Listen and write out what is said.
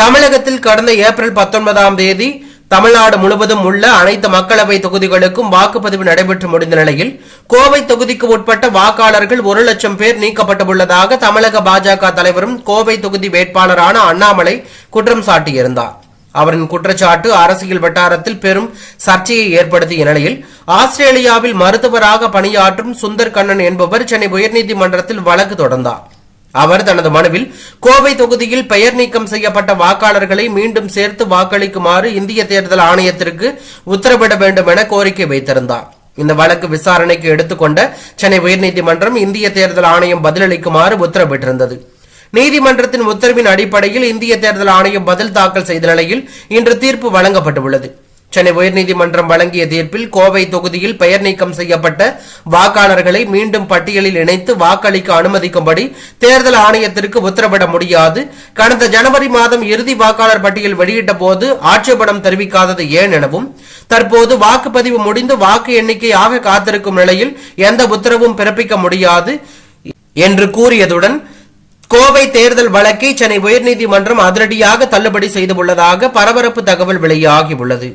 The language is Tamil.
தமிழகத்தில் கடந்த ஏப்ரல் 19ஆம் தேதி தமிழ்நாடு முழுவதும் உள்ள அனைத்து மக்களவை தொகுதிகளுக்கும் வாக்குப்பதிவு நடைபெற்று முடிந்த நிலையில் கோவை தொகுதிக்கு உட்பட்ட வாக்காளர்கள் 1 லட்சம் பேர் நீக்கப்பட்டுள்ளதாக தமிழக பாஜக தலைவரும் கோவை தொகுதி வேட்பாளரான அண்ணாமலை குற்றம் சாட்டியிருந்தார். அவரின் குற்றச்சாட்டு அரசியல் வட்டாரத்தில் பெரும் சர்ச்சையை ஏற்படுத்திய நிலையில் ஆஸ்திரேலியாவில் மருத்துவராக பணியாற்றும் சுந்தர் கண்ணன் என்பவர் சென்னை உயர்நீதிமன்றத்தில் வழக்கு தொடர்ந்தார். அவர் தனது மனுவில் கோவை தொகுதியில் பெயர் நீக்கம் செய்யப்பட்ட வாக்காளர்களை மீண்டும் சேர்த்து வாக்களிக்குமாறு இந்திய தேர்தல் ஆணையத்திற்கு உத்தரவிட வேண்டும் என கோரிக்கை வைத்திருந்தார். இந்த வழக்கு விசாரணைக்கு எடுத்துக்கொண்ட சென்னை உயர்நீதிமன்றம் இந்திய தேர்தல் ஆணையம் பதிலளிக்குமாறு உத்தரவிட்டிருந்தது. நீதிமன்றத்தின் உத்தரவின் அடிப்படையில் இந்திய தேர்தல் ஆணையம் பதில் தாக்கல் செய்த நிலையில் இன்று தீர்ப்பு வழங்கப்பட்டுள்ளது. சென்னை உயர்நீதிமன்றம் வழங்கிய தீர்ப்பில் கோவை தொகுதியில் பெயர் நீக்கம் செய்யப்பட்ட வாக்காளர்களை மீண்டும் பட்டியலில் இணைத்து வாக்களிக்க அனுமதிக்கும்படி தேர்தல் ஆணையத்திற்கு உத்தரவிட முடியாது. கடந்த ஜனவரி மாதம் இறுதி வாக்காளர் பட்டியல் வெளியிட்ட போது ஆட்சேபணம் தெரிவிக்காதது ஏன் எனவும், தற்போது வாக்குப்பதிவு முடிந்து வாக்கு எண்ணிக்கையாக காத்திருக்கும் நிலையில் எந்த உத்தரவும் பிறப்பிக்க முடியாது என்று கூறியதுடன் கோவை தேர்தல் வழக்கை சென்னை உயர்நீதிமன்றம் அதிரடியாக தள்ளுபடி செய்துள்ளதாக பரபரப்பு தகவல் வெளியாகியுள்ளது.